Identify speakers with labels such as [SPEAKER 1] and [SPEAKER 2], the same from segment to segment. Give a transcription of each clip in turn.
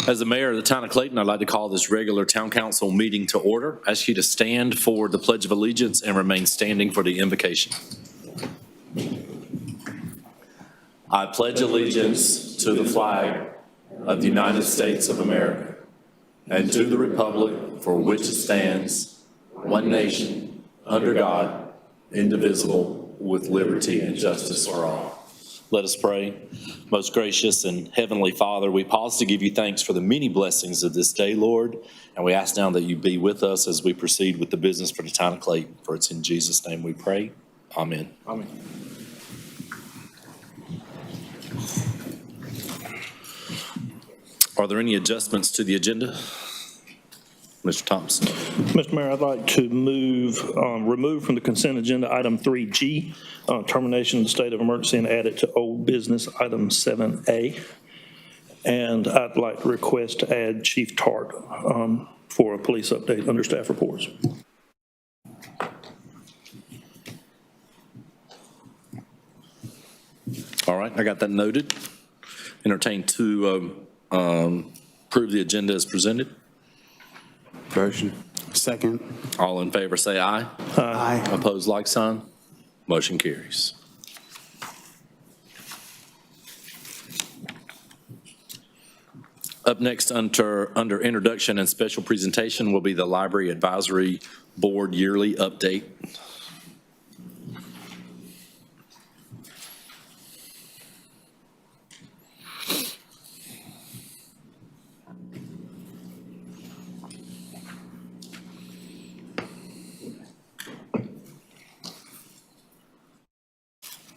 [SPEAKER 1] As the mayor of the town of Clayton, I'd like to call this regular town council meeting to order. Ask you to stand for the Pledge of Allegiance and remain standing for the invocation. I pledge allegiance to the flag of the United States of America and to the republic for which it stands, one nation, under God, indivisible, with liberty and justice for all. Let us pray. Most gracious and heavenly Father, we pause to give you thanks for the many blessings of this day, Lord, and we ask now that you be with us as we proceed with the business for the town of Clayton. For it's in Jesus' name we pray. Amen. Amen. Are there any adjustments to the agenda? Mr. Thompson.
[SPEAKER 2] Mr. Mayor, I'd like to remove from the consent agenda item 3G, termination of the state of emergency, and add it to old business item 7A. And I'd like to request to add Chief Tart for a police update under staff reports.
[SPEAKER 1] All right, I got that noted. Entertain to approve the agenda as presented.
[SPEAKER 3] Motion. Second.
[SPEAKER 1] All in favor say aye.
[SPEAKER 3] Aye.
[SPEAKER 1] Opposed, like sign. Motion carries. Up next under introduction and special presentation will be the Library Advisory Board yearly update.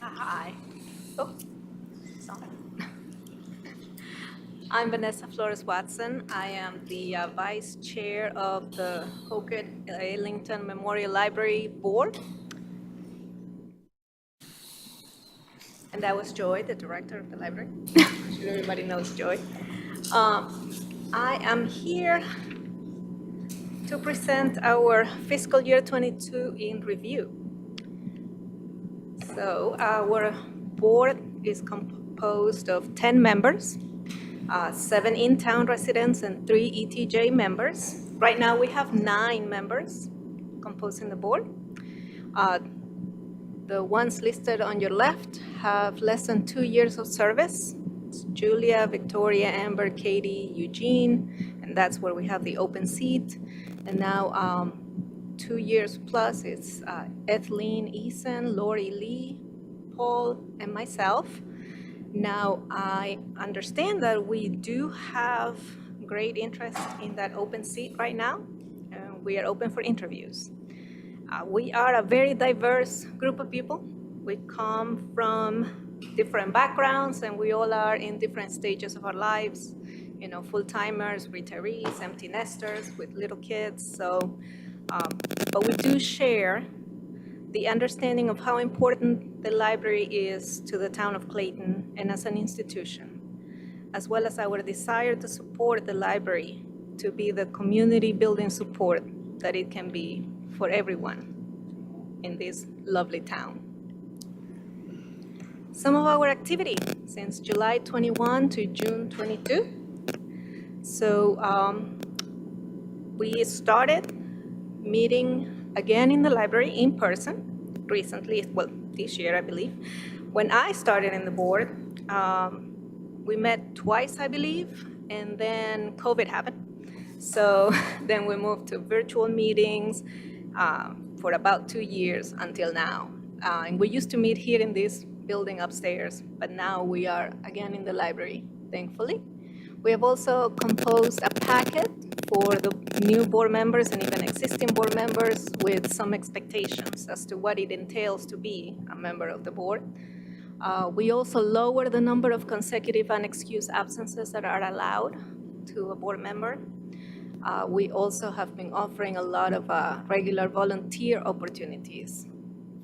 [SPEAKER 4] Hi. Oh, sorry. I'm Vanessa Flores-Watson. I am the Vice Chair of the Hocutt-Ellington Memorial Library Board. And that was Joy, the director of the library. I'm sure everybody knows Joy. I am here to present our fiscal year 22 in review. So our board is composed of 10 members, 7 in-town residents and 3 ETJ members. Right now we have 9 members composing the board. The ones listed on your left have less than 2 years of service. It's Julia, Victoria, Amber, Katie, Eugene, and that's where we have the open seat. And now 2 years plus, it's Ethelene Eason, Lori Lee, Paul, and myself. Now, I understand that we do have great interest in that open seat right now. We are open for interviews. We are a very diverse group of people. We come from different backgrounds, and we all are in different stages of our lives. You know, full-timers, retirees, empty nesters with little kids. So. But we do share the understanding of how important the library is to the town of Clayton and as an institution, as well as our desire to support the library to be the community building support that it can be for everyone in this lovely town. Some of our activity since July 21 to June 22. So we started meeting again in the library in person recently, well, this year, I believe. When I started in the board, we met twice, I believe, and then COVID happened. So then we moved to virtual meetings for about 2 years until now. And we used to meet here in this building upstairs, but now we are again in the library, thankfully. We have also composed a packet for the new board members and even existing board members with some expectations as to what it entails to be a member of the board. We also lower the number of consecutive unexcused absences that are allowed to a board member. We also have been offering a lot of regular volunteer opportunities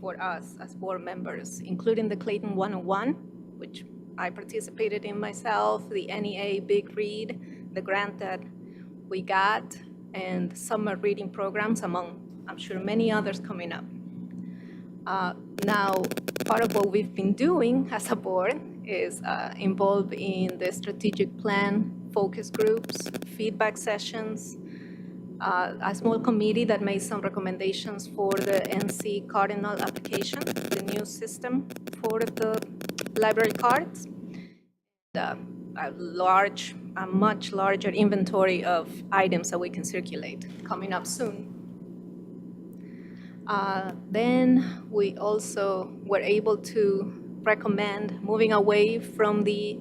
[SPEAKER 4] for us as board members, including the Clayton 101, which I participated in myself, the NEA Big Read, the grant that we got, and summer reading programs, among, I'm sure, many others coming up. Now, part of what we've been doing as a board is involved in the strategic plan focus groups, feedback sessions, a small committee that made some recommendations for the NC Cardinal application, the new system for the library cards. A much larger inventory of items that we can circulate coming up soon. Then we also were able to recommend moving away from the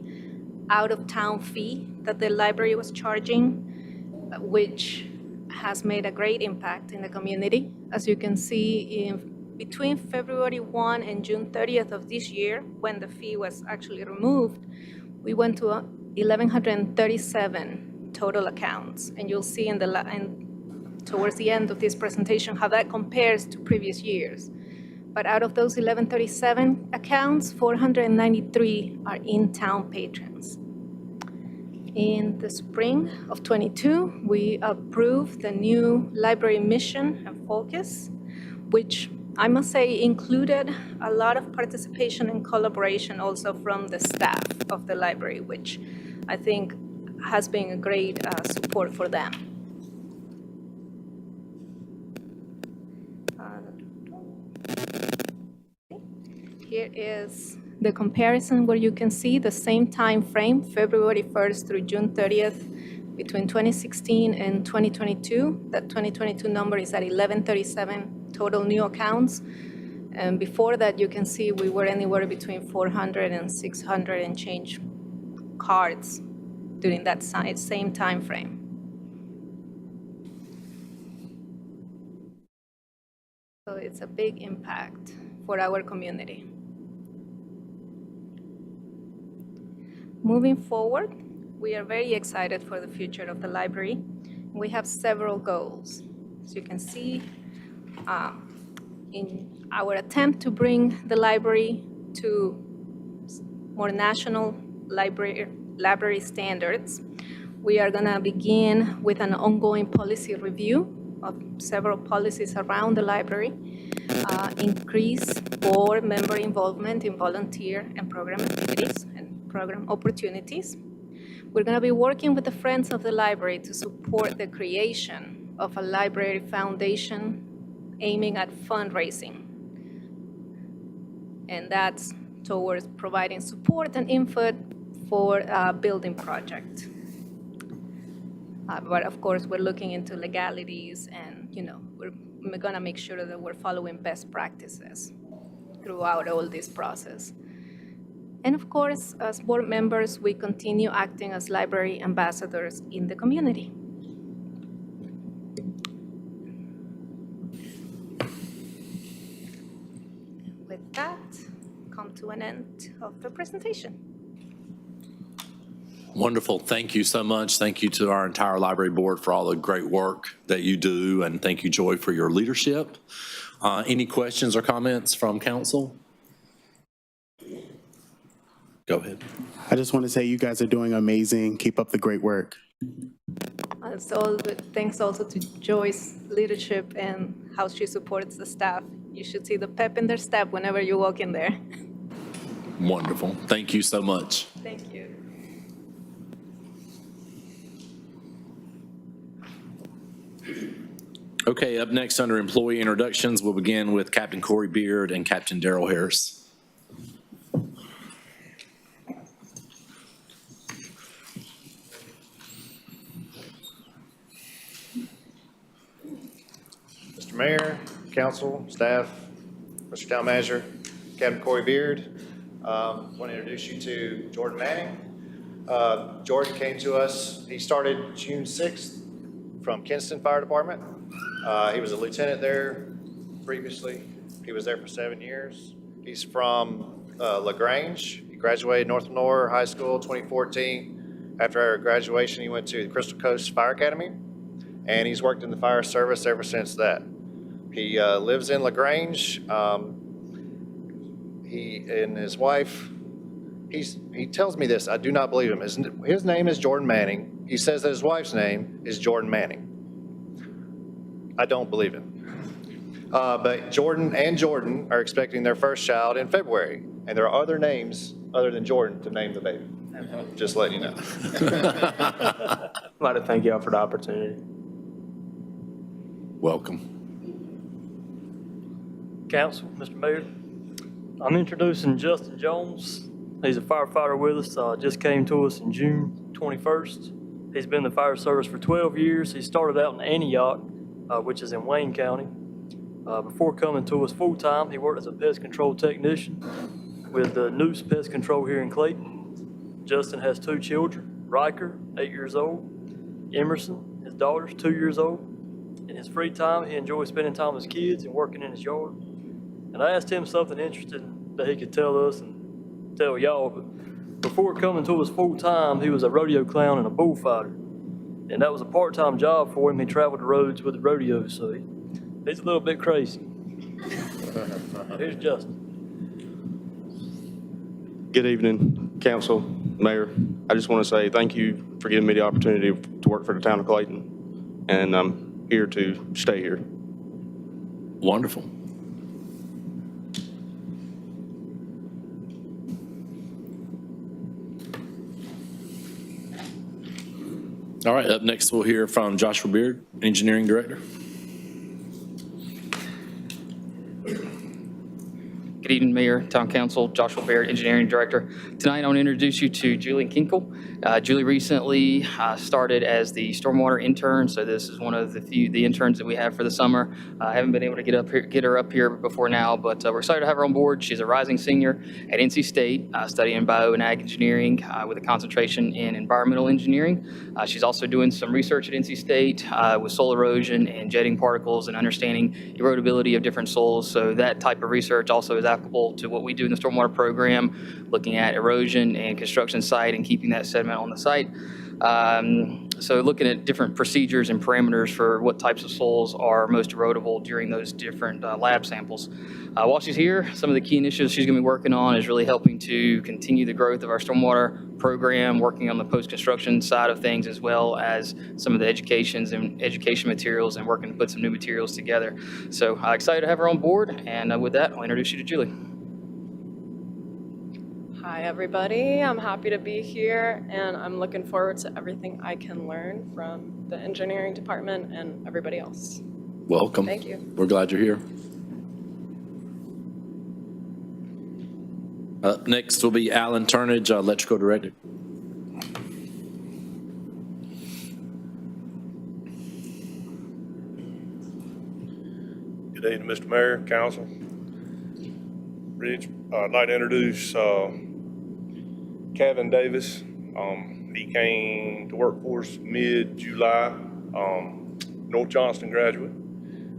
[SPEAKER 4] out-of-town fee that the library was charging, which has made a great impact in the community. As you can see, between February 1 and June 30th of this year, when the fee was actually removed, we went to 1,137 total accounts. And you'll see towards the end of this presentation how that compares to previous years. But out of those 1,137 accounts, 493 are in-town patrons. In the spring of '22, we approved the new library mission and focus, which I must say included a lot of participation and collaboration also from the staff of the library, which I think has been a great support for them. Here is the comparison where you can see the same time frame, February 1st through June 30th, between 2016 and 2022. That 2022 number is at 1,137 total new accounts. And before that, you can see we were anywhere between 400 and 600 and change cards during that same time frame. So it's a big impact for our community. Moving forward, we are very excited for the future of the library. We have several goals. As you can see, in our attempt to bring the library to more national library standards, we are going to begin with an ongoing policy review of several policies around the library, increase board member involvement in volunteer and program activities and program opportunities. We're going to be working with the Friends of the Library to support the creation of a library foundation aiming at fundraising. And that's towards providing support and input for a building project. But of course, we're looking into legalities and, we're going to make sure that we're following best practices throughout all this process. And of course, as board members, we continue acting as library ambassadors in the community. With that, come to an end of the presentation.
[SPEAKER 1] Wonderful. Thank you so much. Thank you to our entire library board for all the great work that you do, and thank you, Joy, for your leadership. Any questions or comments from council? Go ahead.
[SPEAKER 3] I just want to say you guys are doing amazing. Keep up the great work.
[SPEAKER 4] So thanks also to Joy's leadership and how she supports the staff. You should see the pep in their step whenever you walk in there.
[SPEAKER 1] Wonderful. Thank you so much.
[SPEAKER 4] Thank you.
[SPEAKER 1] Okay, up next under employee introductions, we'll begin with Captain Corey Beard and Captain Darrell Harris.
[SPEAKER 5] Mr. Mayor, council, staff, Mr. Town Manager, Captain Corey Beard. I want to introduce you to Jordan Manning. Jordan came to us, he started June 6th from Kinston Fire Department. He was a lieutenant there previously. He was there for 7 years. He's from LaGrange. He graduated North Lenore High School 2014. After our graduation, he went to the Crystal Coast Fire Academy, and he's worked in the fire service ever since that. He lives in LaGrange. He and his wife, he tells me this, I do not believe him. His name is Jordan Manning. He says that his wife's name is Jordan Manning. I don't believe him. But Jordan and Jordan are expecting their first child in February, and there are other names other than Jordan to name the baby. Just letting you know.
[SPEAKER 6] I'd like to thank y'all for the opportunity.
[SPEAKER 1] Welcome.
[SPEAKER 7] Council, Mr. Mayor, I'm introducing Justin Jones. He's a firefighter with us, just came to us in June 21st. He's been in the fire service for 12 years. He started out in Antioch, which is in Wayne County. Before coming to us full-time, he worked as a pest control technician with Noose Pest Control here in Clayton. Justin has 2 children, Riker, 8 years old, Emerson, his daughter's 2 years old. In his free time, he enjoys spending time with his kids and working in his yard. And I asked him something interesting that he could tell us and tell y'all, but before coming to us full-time, he was a rodeo clown and a bullfighter. And that was a part-time job for him. He traveled the roads with the rodeo, so he's a little bit crazy. Here's Justin.
[SPEAKER 6] Good evening, council, mayor. I just want to say thank you for giving me the opportunity to work for the town of Clayton, and I'm here to stay here.
[SPEAKER 1] Wonderful. All right, up next, we'll hear from Joshua Beard, Engineering Director.
[SPEAKER 8] Good evening, Mayor, Town Council, Joshua Barrett, Engineering Director. Tonight, I want to introduce you to Julie Kinkle. Julie recently started as the stormwater intern, so this is one of the interns that we have for the summer. I haven't been able to get her up here before now, but we're excited to have her on board. She's a rising senior at NC State, studying bio and ag engineering with a concentration in environmental engineering. She's also doing some research at NC State with soil erosion and jetting particles and understanding erodibility of different soils. So that type of research also is applicable to what we do in the stormwater program, looking at erosion and construction site and keeping that sediment on the site. So looking at different procedures and parameters for what types of soils are most erodible during those different lab samples. While she's here, some of the key initiatives she's going to be working on is really helping to continue the growth of our stormwater program, working on the post-construction side of things, as well as some of the education materials and working to put some new materials together. So excited to have her on board, and with that, I'll introduce you to Julie.
[SPEAKER 9] Hi, everybody. I'm happy to be here, and I'm looking forward to everything I can learn from the engineering department and everybody else.
[SPEAKER 1] Welcome.
[SPEAKER 9] Thank you.
[SPEAKER 1] We're glad you're here. Up next will be Alan Turnage, Electrical Director.
[SPEAKER 10] Good evening, Mr. Mayor, Council. Rich, I'd like to introduce Kevin Davis. He came to work for us mid-July, North Johnston graduate.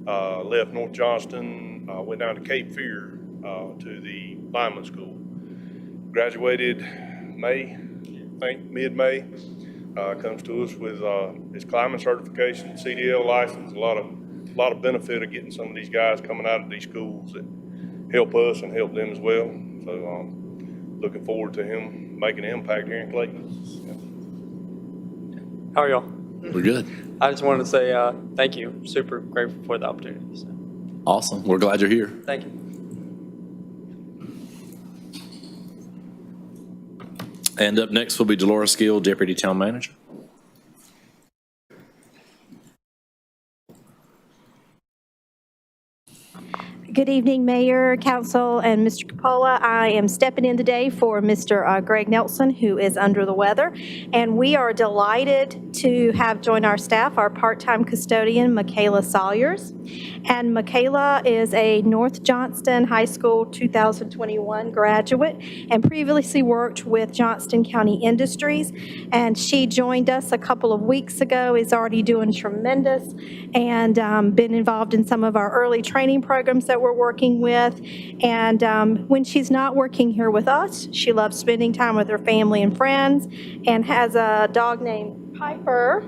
[SPEAKER 10] Left North Johnston, went down to Cape Fear to the lineman school. Graduated May, I think mid-May. Comes to us with his climbing certification, CDL license, a lot of benefit of getting some of these guys coming out of these schools that help us and help them as well. So looking forward to him making an impact here in Clayton.
[SPEAKER 6] How are y'all?
[SPEAKER 1] We're good.
[SPEAKER 6] I just wanted to say thank you. Super grateful for the opportunity. So,
[SPEAKER 1] Awesome. We're glad you're here.
[SPEAKER 6] thank you.
[SPEAKER 1] And up next will be Dolores Gill, Deputy Town Manager.
[SPEAKER 11] Good evening, Mayor, Council, and Mr. Capola. I am stepping in today for Mr. Greg Nelson, who is under the weather. And we are delighted to have join our staff our part-time custodian, Michaela Salyers. And Michaela is a North Johnston High School 2021 graduate and previously worked with Johnston County Industries. And she joined us a couple of weeks ago, is already doing tremendous, and been involved in some of our early training programs that we're working with. And when she's not working here with us, she loves spending time with her family and friends, and has a dog named Piper,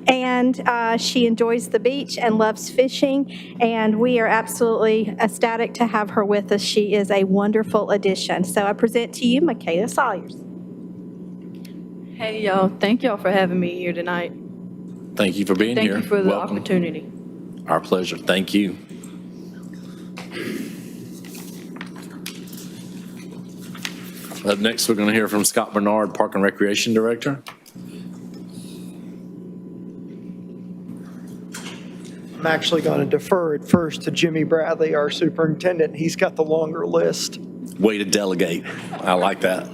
[SPEAKER 11] and she enjoys the beach and loves fishing, and we are absolutely ecstatic to have her with us. She is a wonderful addition. So I present to you Michaela Salyers.
[SPEAKER 12] Hey, y'all. Thank y'all for having me here tonight.
[SPEAKER 1] Thank you for being
[SPEAKER 12] Thank
[SPEAKER 1] here.
[SPEAKER 12] you for the
[SPEAKER 1] Welcome.
[SPEAKER 12] opportunity.
[SPEAKER 1] Our pleasure. Thank you. Up next, we're going to hear from Scott Bernard, Park and Recreation Director.
[SPEAKER 13] I'm actually going to defer it first to Jimmy Bradley, our superintendent. He's got the longer list.
[SPEAKER 1] Way to delegate. I like that.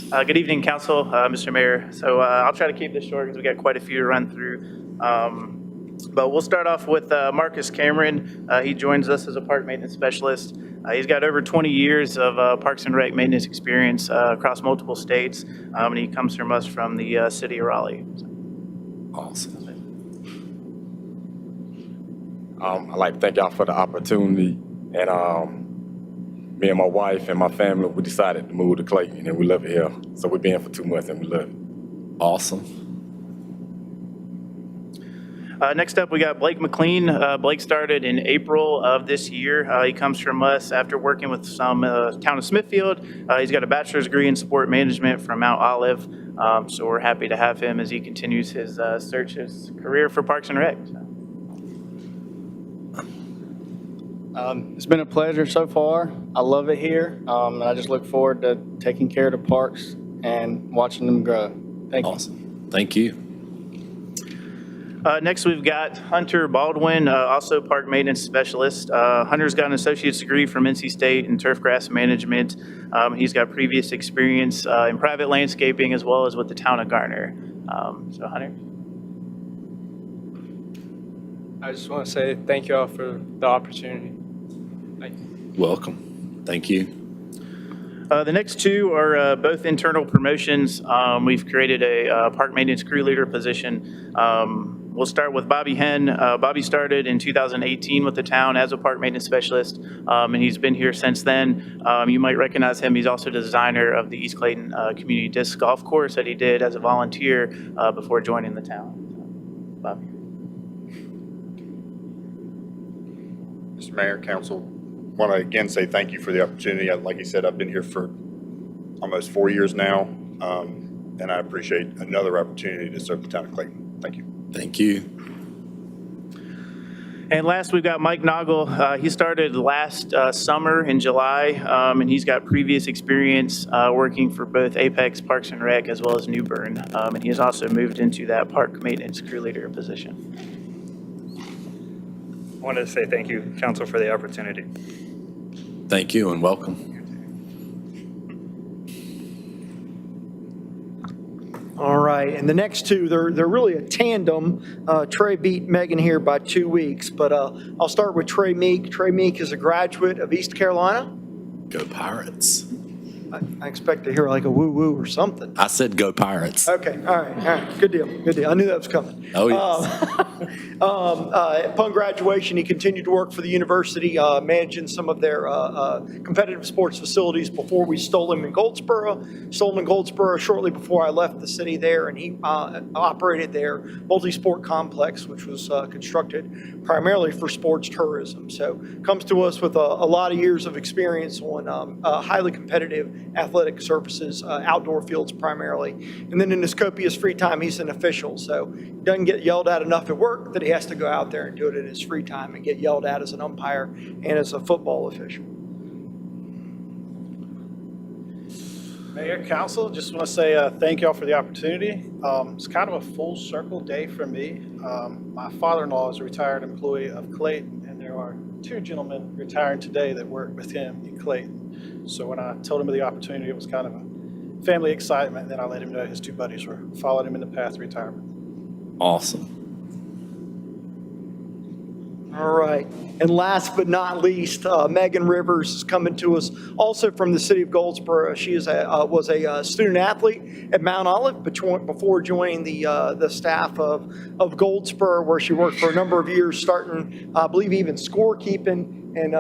[SPEAKER 14] Good evening, Council, Mr. Mayor. So I'll try to keep this short because we got quite a few to run through. But we'll start off with Marcus Cameron. He joins us as a park maintenance specialist. He's got over 20 years of Parks and Rec maintenance experience across multiple states, and he comes from us from the city of Raleigh.
[SPEAKER 1] Awesome.
[SPEAKER 15] I'd like to thank y'all for the opportunity. And me and my wife and my family, we decided to move to Clayton, and we love it here. So we've been here for 2 months, and we love it.
[SPEAKER 1] Awesome.
[SPEAKER 14] Next up, we got Blake Mclean. Blake started in April of this year. He comes from us after working with some town of Smithfield. He's got a bachelor's degree in sport management from Mount Olive. So we're happy to have him as he continues his his career for Parks and Rec.
[SPEAKER 16] It's been a pleasure so far. I love it here. And I just look forward to taking care of the parks and watching them grow. Thank you.
[SPEAKER 1] Awesome. Thank you.
[SPEAKER 14] Next, we've got Hunter Baldwin, also park maintenance specialist. Hunter's got an associate's degree from NC State in turf grass management. He's got previous experience in private landscaping as well as with the town of Garner. So Hunter.
[SPEAKER 17] I just want to say thank you all for the opportunity. Thank you.
[SPEAKER 1] Welcome. Thank you.
[SPEAKER 14] The next two are both internal promotions. We've created a park maintenance crew leader position. We'll start with Bobby Henn. Bobby started in 2018 with the town as a park maintenance specialist, and he's been here since then. You might recognize him. He's also the designer of the East Clayton Community Disc Golf Course that he did as a volunteer before joining the town. Bobby.
[SPEAKER 18] Mr. Mayor, Council, want to again say thank you for the opportunity. Like you said, I've been here for almost 4 years now, and I appreciate another opportunity to serve the town of Clayton. Thank you.
[SPEAKER 1] Thank you.
[SPEAKER 14] And last, we've got Mike Noggle. He started last summer in July, and he's got previous experience working for both Apex Parks and Rec as well as New Bern, and he has also moved into that park maintenance crew leader position.
[SPEAKER 19] I wanted to say thank you, Council, for the opportunity.
[SPEAKER 1] Thank you and welcome.
[SPEAKER 13] All right, and the next two, they're really a tandem. Trey beat Megan here by 2 weeks, but I'll start with Trey Meek. Trey Meek is a graduate of East Carolina.
[SPEAKER 1] Go Pirates.
[SPEAKER 13] I expect to hear like a woo-woo or something.
[SPEAKER 1] I said go Pirates.
[SPEAKER 13] Okay, all right, good deal. I knew that was coming.
[SPEAKER 1] Oh, yes.
[SPEAKER 13] Upon graduation, he continued to work for the university, managing some of their competitive sports facilities before we stole him in Goldsboro. Stole him in Goldsboro shortly before I left the city there, and he operated their multi-sport complex, which was constructed primarily for sports tourism. So comes to us with a lot of years of experience on highly competitive athletic surfaces, outdoor fields primarily. And then in his copious free time, he's an official. So he doesn't get yelled at enough at work that he has to go out there and do it in his free time and get yelled at as an umpire and as a football official.
[SPEAKER 20] Mayor, Council, just want to say thank y'all for the opportunity. It's kind of a full circle day for me. My father-in-law is a retired employee of Clayton, and there are 2 gentlemen retiring today that work with him in Clayton. So when I told him of the opportunity, it was kind of a family excitement. And then I let him know his 2 buddies were following him in the path to retirement.
[SPEAKER 1] Awesome.
[SPEAKER 13] All right. And last but not least, Megan Rivers is coming to us also from the city of Goldsboro. She was a student athlete at Mount Olive before joining the staff of Goldsboro, where she worked for a number of years, starting, I believe, even scorekeeping, and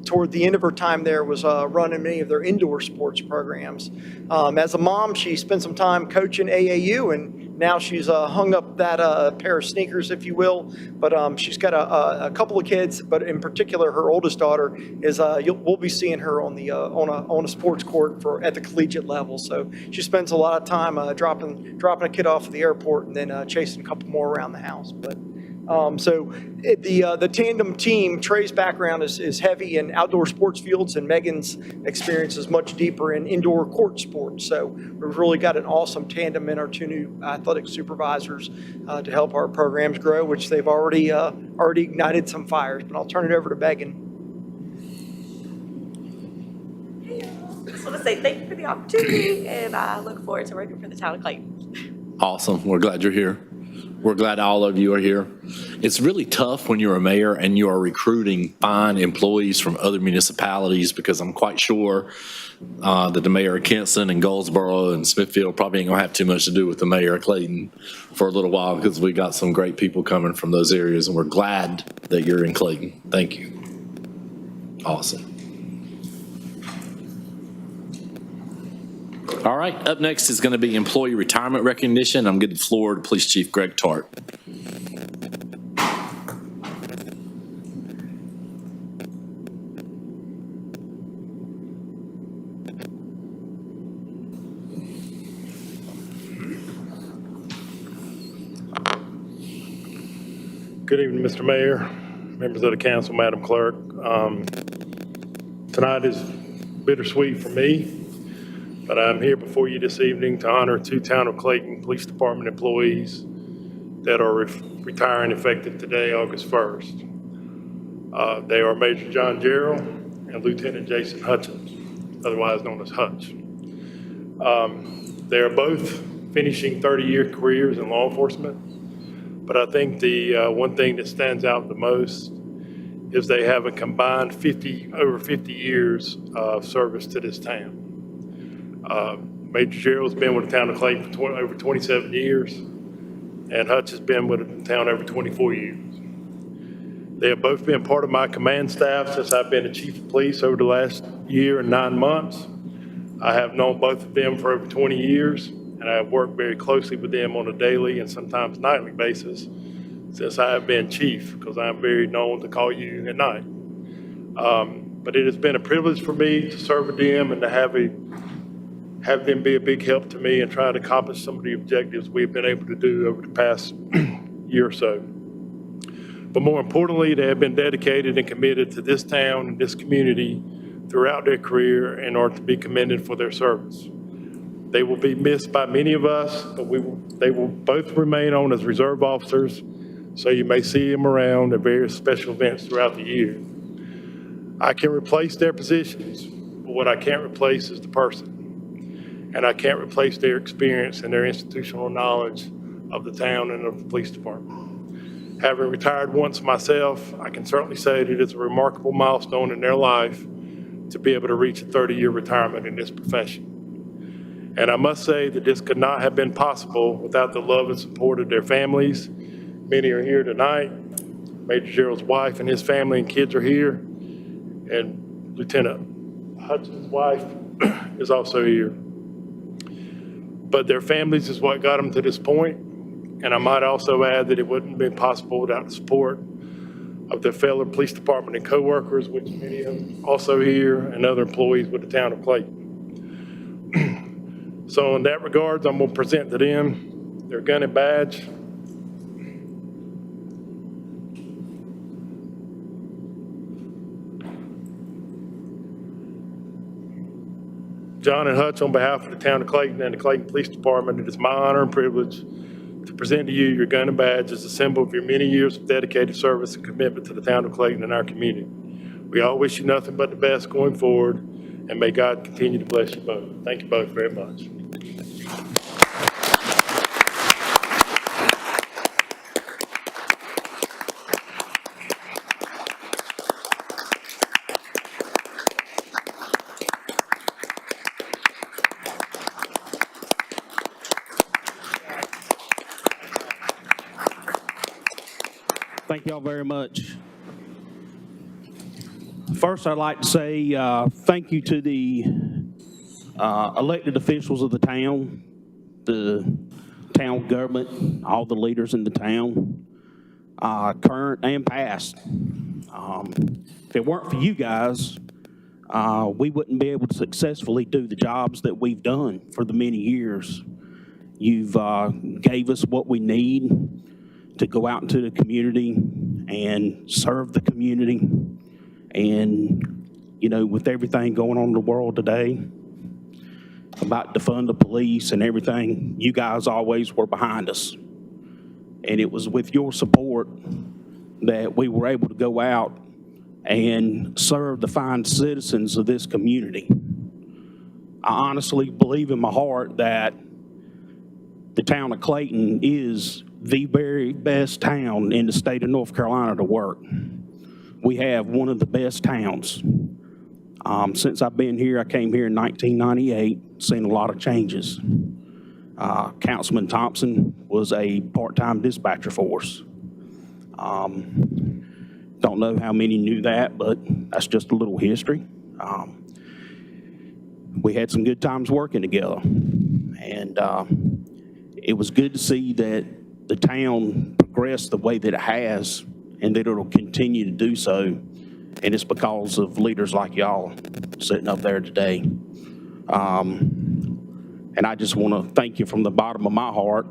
[SPEAKER 13] toward the end of her time there was running many of their indoor sports programs. As a mom, she spent some time coaching AAU, and now she's hung up that pair of sneakers, if you will. But she's got a couple of kids, but in particular, her oldest daughter is. We'll be seeing her on the on a sports court at the collegiate level. So she spends a lot of time dropping a kid off at the airport and then chasing a couple more around the house. But The tandem team, Trey's background is heavy in outdoor sports fields, and Megan's experience is much deeper in indoor court sports. So we've really got an awesome tandem in our two new athletic supervisors to help our programs grow, which they've already ignited some fires. But I'll turn it over to Megan.
[SPEAKER 21] I just want to say thank you for the opportunity, and I look forward to working for the town of Clayton.
[SPEAKER 1] Awesome. We're glad you're here. We're glad all of you are here. It's really tough when you're a mayor and you are recruiting fine employees from other municipalities, because I'm quite sure that the mayor of Kinston and Goldsboro and Smithfield probably ain't gonna have too much to do with the mayor of Clayton for a little while, because we got some great people coming from those areas, and we're glad that you're in Clayton. Thank you. Awesome. All right, up next is going to be employee retirement recognition. I'm giving the floor to Police Chief Greg Tart.
[SPEAKER 22] Good evening, Mr. Mayor, members of the council, Madam Clerk. Tonight is bittersweet for me, but I'm here before you this evening to honor two Town of Clayton Police Department employees that are retiring effective today, August 1st. They are Major John Gerald and Lieutenant Jason Hutchins, otherwise known as Hutch. They are both finishing 30-year careers in law enforcement, but I think the one thing that stands out the most is they have a combined over 50 years of service to this town. Major Gerald's been with the town of Clayton for over 27 years, and Hutch has been with the town over 24 years. They have both been part of my command staff since I've been the chief of police over the last year and 9 months. I have known both of them for over 20 years, and I have worked very closely with them on a daily and sometimes nightly basis since I have been chief, because I'm very known to call you at night. But it has been a privilege for me to serve with them and to have them be a big help to me and try to accomplish some of the objectives we've been able to do over the past year or so. But more importantly, they have been dedicated and committed to this town and this community throughout their career and are to be commended for their service. They will be missed by many of us, but they will both remain on as reserve officers, so you may see them around at various special events throughout the year. I can replace their positions, but what I can't replace is the person. And I can't replace their experience and their institutional knowledge of the town and of the police department. Having retired once myself, I can certainly say that it's a remarkable milestone in their life to be able to reach a 30-year retirement in this profession. And I must say that this could not have been possible without the love and support of their families. Many are here tonight. Major Gerald's wife and his family and kids are here. And Lieutenant Hutchins' wife is also here. But their families is what got them to this point. And I might also add that it wouldn't have been possible without the support of their fellow police department and co-workers, which many of them also here, and other employees with the town of Clayton. So in that regards, I'm going to present to them their gun and badge. John and Hutch, on behalf of the town of Clayton and the Clayton Police Department, it is my honor and privilege to present to you your gun and badge as a symbol of your many years of dedicated service and commitment to the town of Clayton and our community. We all wish you nothing but the best going forward, and may God continue to bless you both. Thank you both very much.
[SPEAKER 23] Thank y'all very much. First, I'd like to say thank you to the elected officials of the town, the town government, all the leaders in the town, current and past. If it weren't for you guys, we wouldn't be able to successfully do the jobs that we've done for the many years. You've gave us what we need to go out into the community and serve the community. And, you know, with everything going on in the world today, about defund the police and everything, you guys always were behind us. And it was with your support that we were able to go out and serve the fine citizens of this community. I honestly believe in my heart that the town of Clayton is the very best town in the state of North Carolina to work. We have one of the best towns. Since I've been here, I came here in 1998, seen a lot of changes. Councilman Thompson was a part-time dispatcher for us. Don't know how many knew that, but that's just a little history. We had some good times working together, and it was good to see that the town progressed the way that it has, and that it'll continue to do so, and it's because of leaders like y'all sitting up there today. And I just want to thank you from the bottom of my heart,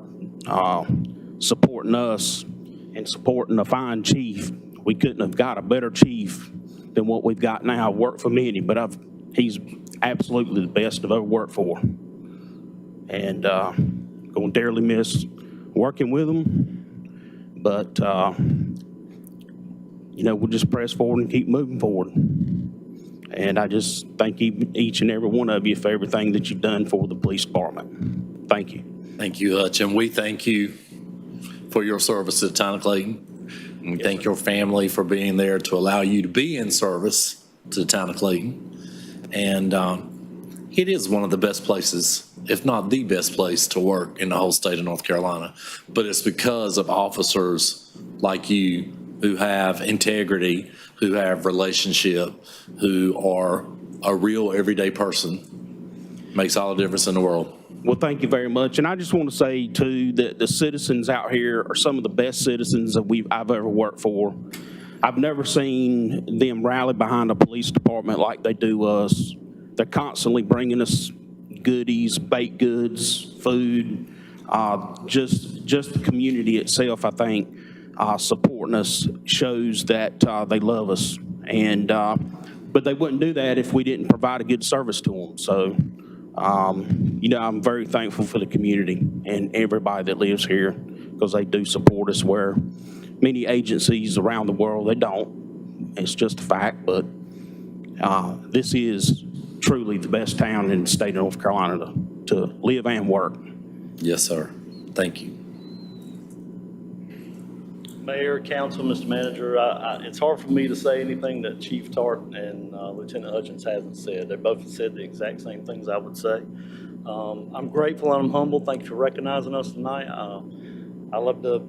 [SPEAKER 23] supporting us and supporting a fine chief. We couldn't have got a better chief than what we've got now. I've worked for many, but he's absolutely the best I've ever worked for. And going to dearly miss working with him. But, you know, we'll just press forward and keep moving forward. And I just thank each and every one of you for everything that you've done for the police department. Thank you.
[SPEAKER 1] Thank you, Hutch, and we thank you for your service to the town of Clayton. And we thank your family for being there to allow you to be in service to the town of Clayton. And it is one of the best places, if not the best place to work in the whole state of North Carolina. But it's because of officers like you who have integrity, who have relationship, who are a real everyday person. Makes all the difference in the world.
[SPEAKER 23] Well, thank you very much. And I just want to say, too, that the citizens out here are some of the best citizens that I've ever worked for. I've never seen them rally behind the police department like they do us. They're constantly bringing us goodies, baked goods, food, just the community itself, I think, supporting us shows that they love us. And but they wouldn't do that if we didn't provide a good service to them. So, you know, I'm very thankful for the community and everybody that lives here, because they do support us where many agencies around the world, they don't. It's just a fact, but this is truly the best town in the state of North Carolina to live and work.
[SPEAKER 1] Yes, sir. Thank you.
[SPEAKER 2] Mayor, council, Mr. Manager, it's hard for me to say anything that Chief Tart and Lieutenant Hutchins hasn't said. They both said the exact same things I would say. I'm grateful and I'm humble. Thank you for recognizing us tonight. I love to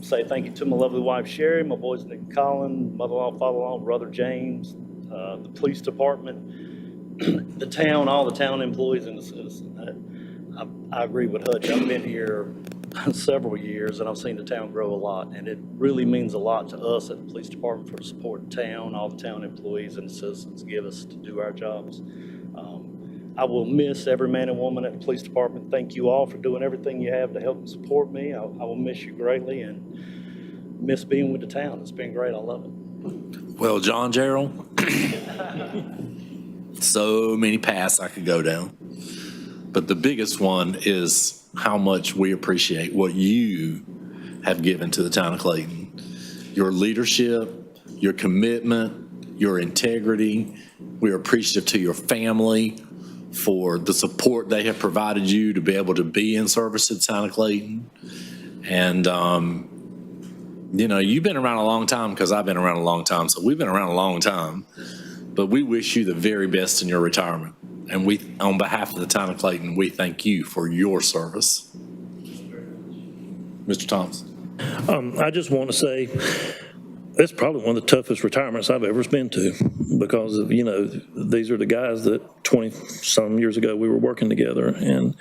[SPEAKER 2] say thank you to my lovely wife, Sherry, my boys, Nick and Colin, mother-in-law, father-in-law, brother James, the police department, the town, all the town employees and the citizens. I agree with Hutch. I've been here several years and I've seen the town grow a lot, and it really means a lot to us at the police department for the support of the town, all the town employees and the citizens give us to do our jobs. I will miss every man and woman at the police department. Thank you all for doing everything you have to help and support me. I will miss you greatly and miss being with the town. It's been great. I love it.
[SPEAKER 1] Well, John Gerald, so many paths I could go down. But the biggest one is how much we appreciate what you have given to the town of Clayton. Your leadership, your commitment, your integrity. We're appreciative to your family for the support they have provided you to be able to be in service to the town of Clayton. And, you know, you've been around a long time because I've been around a long time. So we've been around a long time. But we wish you the very best in your retirement. And we, on behalf of the town of Clayton, we thank you for your service. Mr. Thompson.
[SPEAKER 3] I just want to say that's probably one of the toughest retirements I've ever been to, because of, you know, these are the guys that 20-some years ago we were working together. And,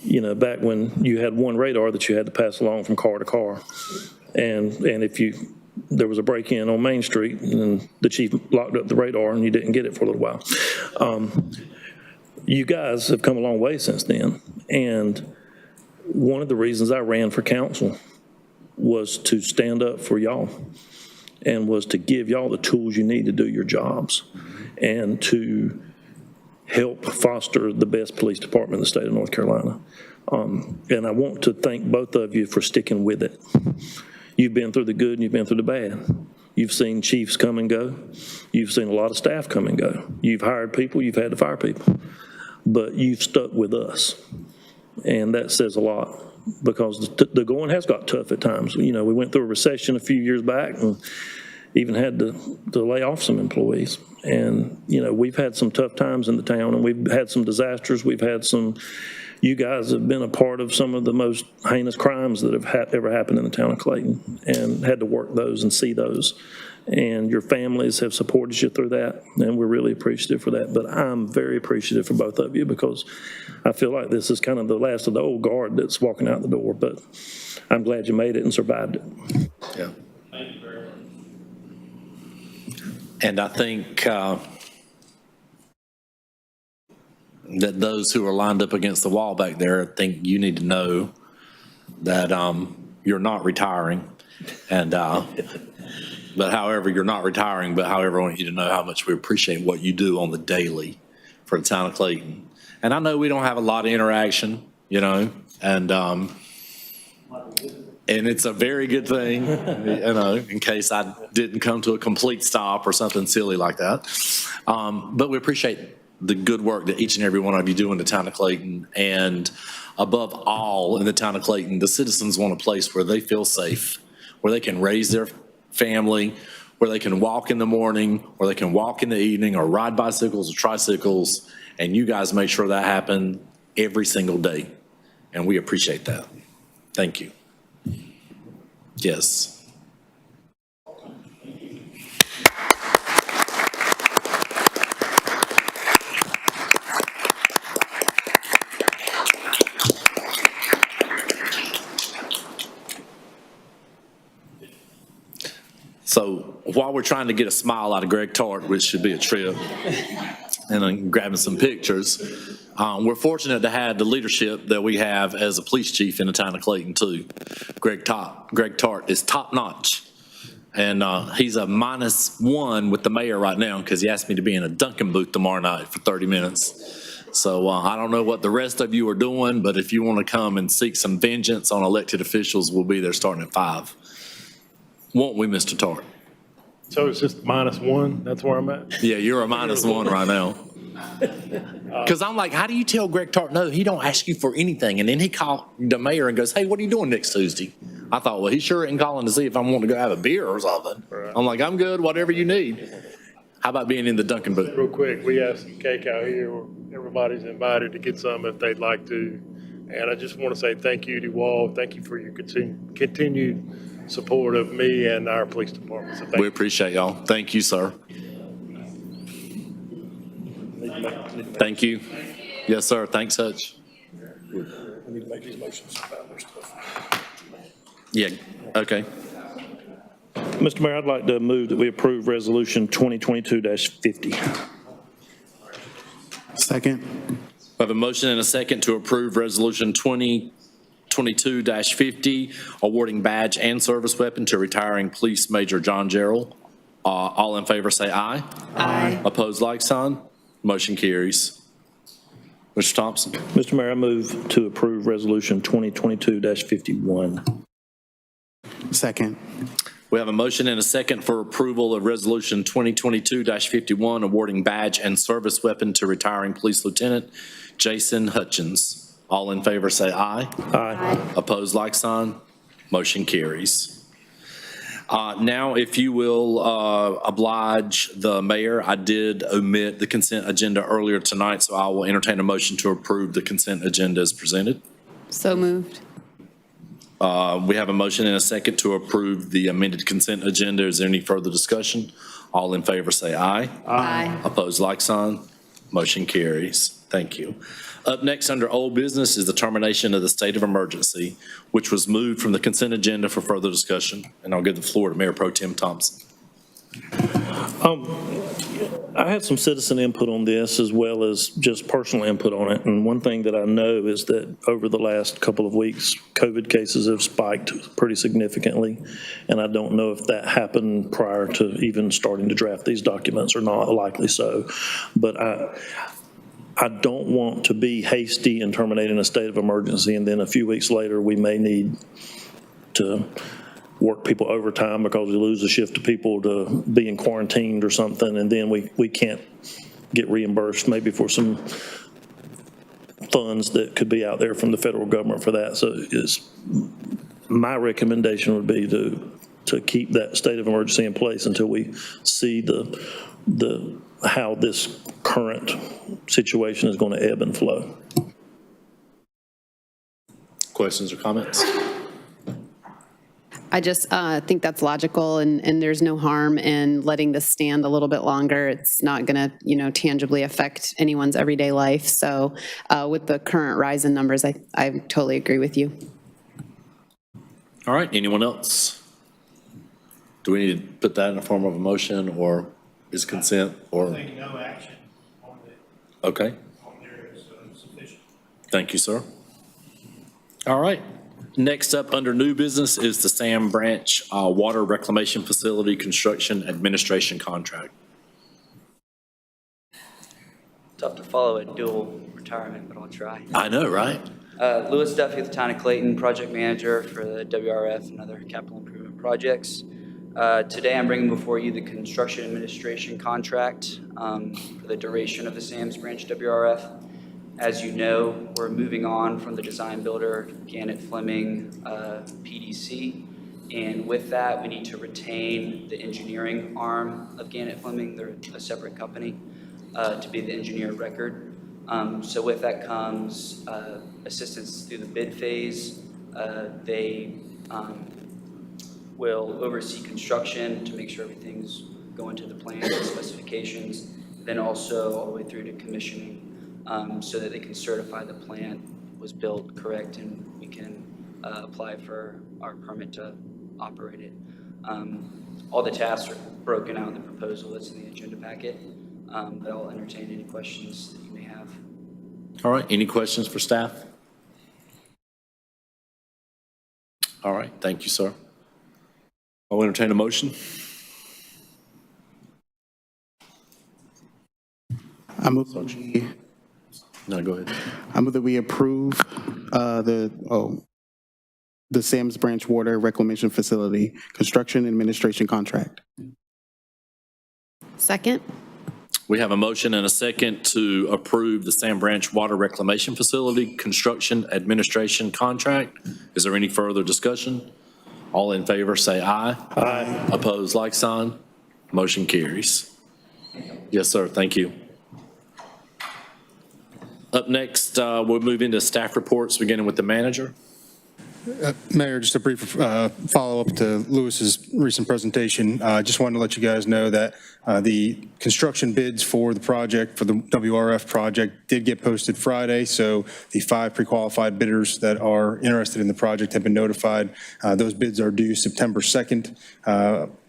[SPEAKER 3] you know, back when you had one radar that you had to pass along from car to car. And if there was a break-in on Main Street and the chief locked up the radar and you didn't get it for a little while. You guys have come a long way since then. And one of the reasons I ran for council was to stand up for y'all and was to give y'all the tools you need to do your jobs and to help foster the best police department in the state of North Carolina. And I want to thank both of you for sticking with it. You've been through the good and you've been through the bad. You've seen chiefs come and go. You've seen a lot of staff come and go. You've hired people, you've had to fire people. But you've stuck with us. And that says a lot because the going has got tough at times. You know, we went through a recession a few years back and even had to lay off some employees. And, you know, we've had some tough times in the town and we've had some disasters. We've had some, you guys have been a part of some of the most heinous crimes that have ever happened in the town of Clayton and had to work those and see those. And your families have supported you through that, and we're really appreciative for that. But I'm very appreciative for both of you because I feel like this is kind of the last of the old guard that's walking out the door, but I'm glad you made it and survived it.
[SPEAKER 1] Yeah. And I think that those who are lined up against the wall back there, I think you need to know that you're not retiring. And but however, you're not retiring, but however, I want you to know how much we appreciate what you do on the daily for the town of Clayton. And I know we don't have a lot of interaction, you know, and it's a very good thing, you know, in case I didn't come to a complete stop or something silly like that. But we appreciate the good work that each and every one of you do in the town of Clayton. And above all, in the town of Clayton, the citizens want a place where they feel safe, where they can raise their family, where they can walk in the morning, where they can walk in the evening or ride bicycles or tricycles. And you guys make sure that happens every single day. And we appreciate that. Thank you. Yes. So while we're trying to get a smile out of Greg Tart, which should be a trip, and then grabbing some pictures, we're fortunate to have the leadership that we have as a police chief in the town of Clayton too. Greg Tart is top notch. And he's a -1 with the mayor right now because he asked me to be in a Dunkin' booth tomorrow night for 30 minutes. So I don't know what the rest of you are doing, but if you want to come and seek some vengeance on elected officials, we'll be there starting at 5. Won't we, Mr. Tart?
[SPEAKER 22] So it's just -1, that's where I'm at?
[SPEAKER 1] Yeah, you're a -1 right now. Because I'm like, how do you tell Greg Tart no? He don't ask you for anything. And then he called the mayor and goes, hey, what are you doing next Tuesday? I thought, well, he sure ain't calling to see if I'm wanting to go have a beer or something. Right. I'm like, I'm good, whatever you need. How about being in the Dunkin' booth?
[SPEAKER 22] Real quick, we have some cake out here. Everybody's invited to get some if they'd like to. And I just want to say thank you to you all. Thank you for your continued support of me and our police department. So
[SPEAKER 1] we appreciate y'all. Thank you, sir. Thank you. Yes, sir. Thanks, Hutch.
[SPEAKER 22] We need to make these motions about their stuff.
[SPEAKER 1] Yeah, okay.
[SPEAKER 3] Mr. Mayor, I'd like to move that we approve Resolution 2022-50.
[SPEAKER 1] Second. We have a motion and a second to approve Resolution 2022-50, awarding badge and service weapon to retiring Police Major John Gerald. All in favor say aye. Aye. Opposed, like sign. Motion carries. Mr. Thompson.
[SPEAKER 3] Mr. Mayor, I move to approve Resolution 2022-51.
[SPEAKER 1] Second. We have a motion and a second for approval of Resolution 2022-51, awarding badge and service weapon to retiring Police Lieutenant Jason Hutchins. All in favor say aye.
[SPEAKER 3] Aye.
[SPEAKER 1] Opposed, like sign. Motion carries. Now, if you will oblige the mayor, I did omit the consent agenda earlier tonight, so I will entertain a motion to approve the consent agenda as presented.
[SPEAKER 4] So moved.
[SPEAKER 1] We have a motion and a second to approve the amended consent agenda. Is there any further discussion? All in favor say aye.
[SPEAKER 4] Aye.
[SPEAKER 1] Opposed, like sign. Motion carries. Thank you. Up next under old business is the termination of the state of emergency, which was moved from the consent agenda for further discussion. And I'll give the floor to Mayor Pro Tem Thompson.
[SPEAKER 3] I had some citizen input on this as well as just personal input on it. And one thing that I know is that over the last couple of weeks, COVID cases have spiked pretty significantly. And I don't know if that happened prior to even starting to draft these documents or not, likely so. But I don't want to be hasty in terminating a state of emergency, and then a few weeks later, we may need to work people overtime because we lose a shift of people to being quarantined or something, and then we can't get reimbursed maybe for some funds that could be out there from the federal government for that. So my recommendation would be to keep that state of emergency in place until we see how this current situation is going to ebb and flow.
[SPEAKER 1] Questions or comments?
[SPEAKER 4] I just think that's logical, and there's no harm in letting this stand a little bit longer. It's not going to, tangibly affect anyone's everyday life. So with the current rise in numbers, I totally agree with you.
[SPEAKER 1] All right, anyone else? Do we need to put that in a form of a motion, or is consent, or?
[SPEAKER 20] No action on it.
[SPEAKER 1] Okay.
[SPEAKER 20] On there is sufficient.
[SPEAKER 1] Thank you, sir. All right. Next up, under new business, is the Sam Branch Water Reclamation Facility Construction Administration Contract.
[SPEAKER 5] Tough to follow a dual retirement, but I'll try.
[SPEAKER 1] I know, right?
[SPEAKER 5] Lewis Duffy with the Town of Clayton, project manager for the WRF and other capital improvement projects. Today I'm bringing before you the construction administration contract for the duration of the Sam's Branch WRF. As you know, we're moving on from the design builder, Gannett Fleming PDC. And with that, we need to retain the engineering arm of Gannett Fleming. They're a separate company to be the engineer of record. So with that comes assistance through the bid phase. They will oversee construction to make sure everything's going to the plan and specifications, then also all the way through to commissioning. So that they can certify the plant was built correct and we can apply for our permit to operate it. All the tasks are broken out in the proposal that's in the agenda packet, but I'll entertain any questions that you may have.
[SPEAKER 1] All right, any questions for staff? All right, thank you, sir. I'll entertain a motion. No, go ahead.
[SPEAKER 7] I move that we approve the Sam's Branch Water Reclamation Facility Construction Administration Contract.
[SPEAKER 4] Second.
[SPEAKER 1] We have a motion and a second to approve the Sam Branch Water Reclamation Facility Construction Administration Contract. Is there any further discussion? All in favor say aye. Aye. Opposed, like sign. Motion carries. Yes, sir. Thank you. Up next, we'll move into staff reports, beginning with the manager.
[SPEAKER 24] Mayor, just a brief follow-up to Lewis's recent presentation. Just wanted to let you guys know that the construction bids for the project, for the WRF project, did get posted Friday. So the 5 pre-qualified bidders that are interested in the project have been notified. Those bids are due September 2nd.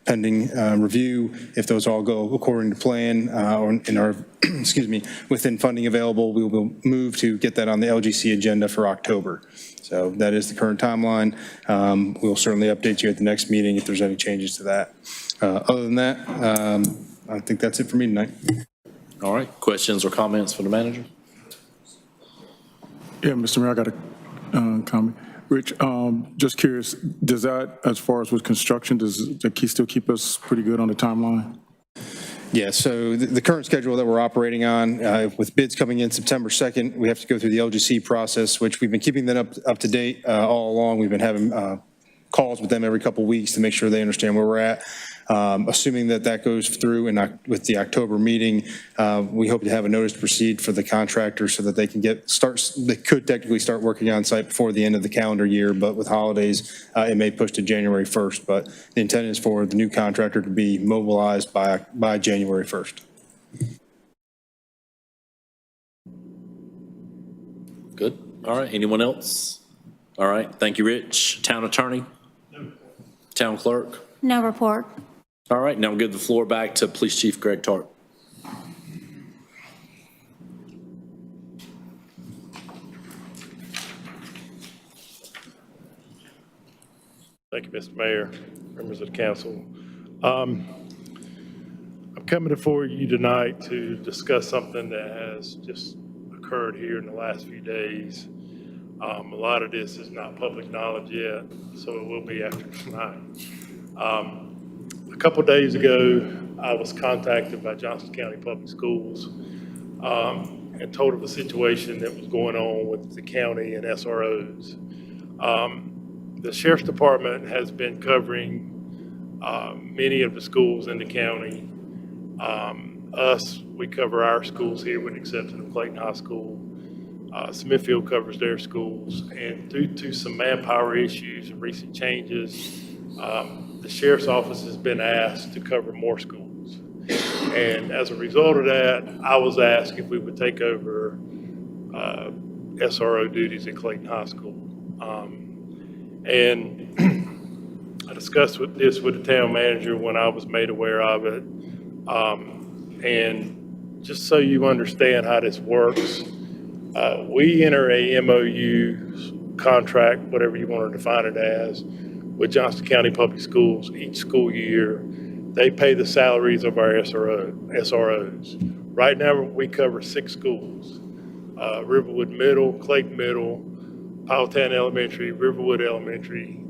[SPEAKER 24] Pending review, if those all go according to plan or in our, excuse me, within funding available, we will move to get that on the LGC agenda for October. So that is the current timeline. We'll certainly update you at the next meeting if there's any changes to that. Other than that, I think that's it for me tonight.
[SPEAKER 1] All right, questions or comments for the manager?
[SPEAKER 25] Yeah, Mr. Mayor, I got a comment. Rich, just curious, does that, as far as with construction, does the key still keep us pretty good on the timeline?
[SPEAKER 24] Yeah, so the current schedule that we're operating on, with bids coming in September 2nd, we have to go through the LGC process, which we've been keeping that up to date all along. We've been having calls with them every couple of weeks to make sure they understand where we're at. Assuming that that goes through and with the October meeting, we hope to have a notice to proceed for the contractor so that they can they could technically start working on site before the end of the calendar year, but with holidays, it may push to January 1st. But the intent is for the new contractor to be mobilized by January 1st.
[SPEAKER 1] Good. All right, anyone else? All right, thank you, Rich. Town attorney? No. Town clerk?
[SPEAKER 11] No report.
[SPEAKER 1] All right, now we'll give the floor back to Police Chief Greg Tart.
[SPEAKER 22] Thank you, Mr. Mayor, members of the council. I'm coming before you tonight to discuss something that has just occurred here in the last few days. A lot of this is not public knowledge yet, so it will be after tonight. A couple days ago, I was contacted by Johnson County Public Schools and told of a situation that was going on with the county and SROs. The Sheriff's Department has been covering many of the schools in the county. We cover our schools here with the exception of Clayton High School. Smithfield covers their schools, and due to some manpower issues and recent changes, the Sheriff's Office has been asked to cover more schools. And as a result of that, I was asked if we would take over SRO duties at Clayton High School. And I discussed this with the town manager when I was made aware of it. And just so you understand how this works, we enter a MOU contract, whatever you want to define it as, with Johnson County Public Schools each school year. They pay the salaries of our SROs. Right now, we cover 6 schools: Riverwood Middle, Clayton Middle, Powhatan Elementary, Riverwood Elementary,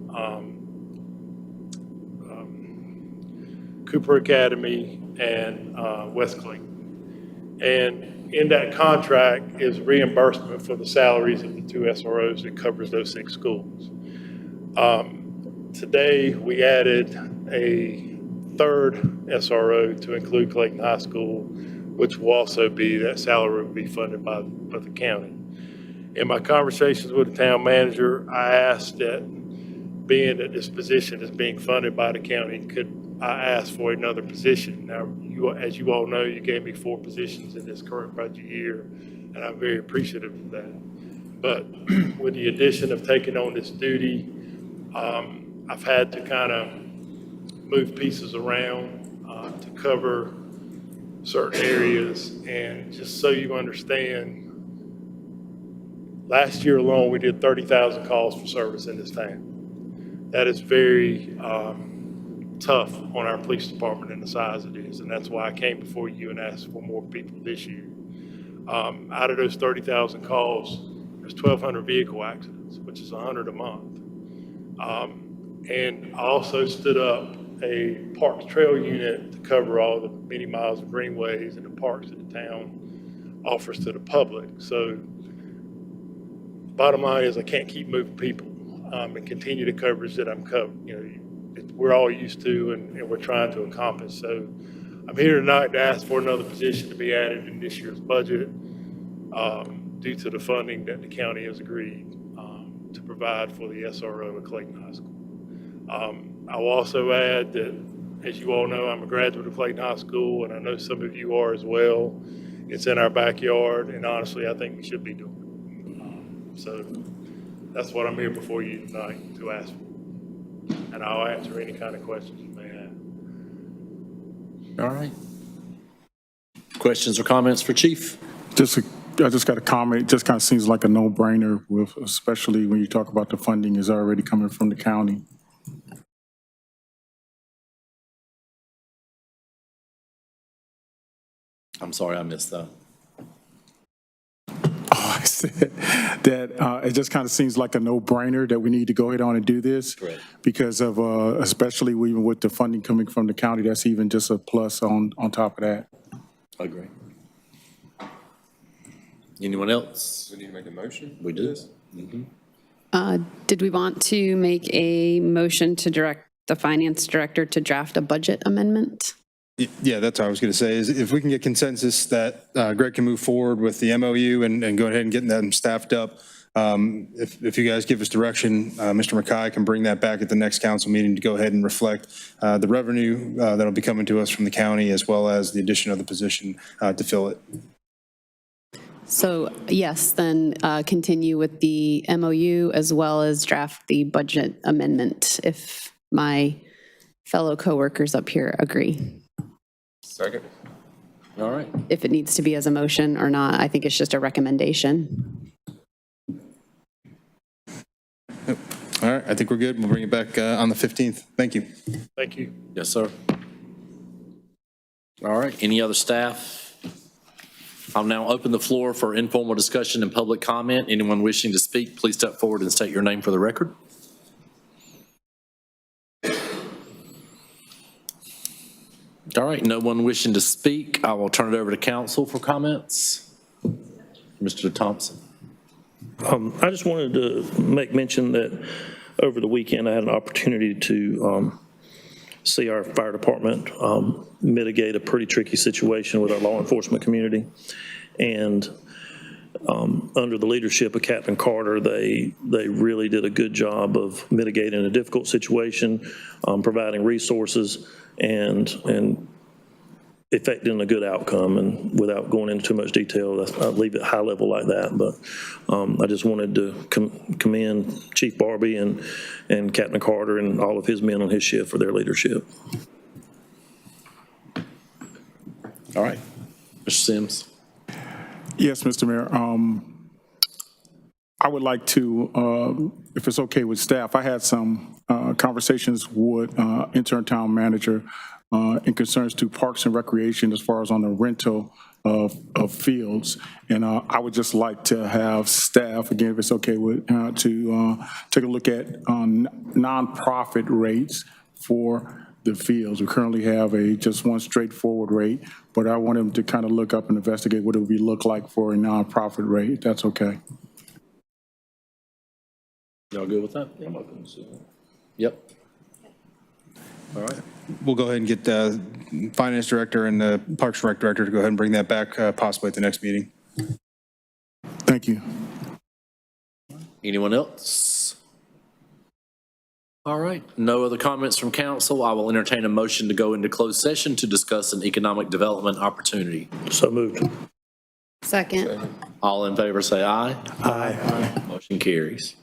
[SPEAKER 22] Cooper Academy, and West Clayton. And in that contract is reimbursement for the salaries of the 2 SROs that covers those 6 schools. Today, we added a 3rd SRO to include Clayton High School, which will also be, that salary will be funded by the county. In my conversations with the town manager, I asked that, being that this position is being funded by the county, could I ask for another position? Now, as you all know, you gave me 4 positions in this current budget year, and I'm very appreciative of that. But with the addition of taking on this duty, I've had to kind of move pieces around to cover certain areas. And just so you understand, last year alone, we did 30,000 calls for service in this town. That is very tough on our police department and the size it is. And that's why I came before you and asked for more people this year. Out of those 30,000 calls, there's 1,200 vehicle accidents, which is 100 a month. And I also stood up a parks trail unit to cover all the many miles of greenways and the parks that the town offers to the public. So bottom line is I can't keep moving people and continue the coverage that I'm covering. We're all used to and we're trying to accomplish. So I'm here tonight to ask for another position to be added in this year's budget due to the funding that the county has agreed to provide for the SRO at Clayton High School. I will also add that, as you all know, I'm a graduate of Clayton High School, and I know some of you are as well. It's in our backyard, and honestly, I think we should be doing it. So that's what I'm here before you tonight to ask for. And I'll answer any kind of questions you may have.
[SPEAKER 1] All right. Questions or comments for Chief?
[SPEAKER 24] I just got a comment. It just kind of seems like a no-brainer, especially when you talk about the funding is already coming from the county.
[SPEAKER 1] I'm sorry, I missed that.
[SPEAKER 24] Oh, I said that it just kind of seems like a no-brainer that we need to go ahead on and do this.
[SPEAKER 1] Correct.
[SPEAKER 24] Because of, especially even with the funding coming from the county, that's even just a plus on top of that.
[SPEAKER 1] I agree. Anyone else?
[SPEAKER 6] We need to make a motion?
[SPEAKER 1] We do.
[SPEAKER 4] Did we want to make a motion to direct the finance director to draft a budget amendment?
[SPEAKER 24] Yeah, that's what I was going to say, is if we can get consensus that Greg can move forward with the MOU and go ahead and get them staffed up. If you guys give us direction, Mr. McKay can bring that back at the next council meeting to go ahead and reflect the revenue that'll be coming to us from the county, as well as the addition of the position to fill it.
[SPEAKER 4] So yes, then continue with the MOU as well as draft the budget amendment if my fellow coworkers up here agree.
[SPEAKER 6] Second.
[SPEAKER 1] All right.
[SPEAKER 4] If it needs to be as a motion or not, I think it's just a recommendation.
[SPEAKER 24] All right, I think we're good. We'll bring it back on the 15th. Thank you.
[SPEAKER 22] Thank you.
[SPEAKER 1] Yes, sir. All right, any other staff? I'll now open the floor for informal discussion and public comment. Anyone wishing to speak, please step forward and state your name for the record. All right, no one wishing to speak. I will turn it over to council for comments. Mr. Thompson.
[SPEAKER 3] I just wanted to make mention that over the weekend, I had an opportunity to see our fire department mitigate a pretty tricky situation with our law enforcement community. And under the leadership of Captain Carter, they really did a good job of mitigating a difficult situation, providing resources, and effecting a good outcome. And without going into too much detail, I'll leave it high level like that. But I just wanted to commend Chief Barbie and Captain Carter and all of his men on his shift for their leadership.
[SPEAKER 1] All right, Mr. Sims.
[SPEAKER 25] Yes, Mr. Mayor. I would like to, if it's okay with staff, I had some conversations with intern town manager in concerns to Parks and Recreation as far as on the rental of fields. And I would just like to have staff, again, if it's okay with, to take a look at nonprofit rates for the fields. We currently have just one straightforward rate, but I want them to kind of look up and investigate what it would look like for a nonprofit rate, if that's okay.
[SPEAKER 1] Y'all good with that? Yep. All right.
[SPEAKER 24] We'll go ahead and get the finance director and the Parks and Rec director to go ahead and bring that back possibly at the next meeting.
[SPEAKER 25] Thank you.
[SPEAKER 1] Anyone else? All right, no other comments from council. I will entertain a motion to go into closed session to discuss an economic development opportunity.
[SPEAKER 3] So moved.
[SPEAKER 4] Second.
[SPEAKER 1] All in favor say aye.
[SPEAKER 3] Aye.
[SPEAKER 1] Motion carries.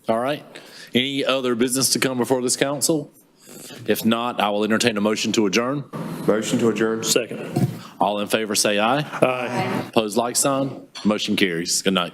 [SPEAKER 1] All right. Any other business to come before this council? If not, I will entertain a motion to adjourn.
[SPEAKER 6] Motion to adjourn.
[SPEAKER 3] Second.
[SPEAKER 1] All in favor say aye.
[SPEAKER 3] Aye.
[SPEAKER 1] Opposed, like sign. Motion carries. Good night.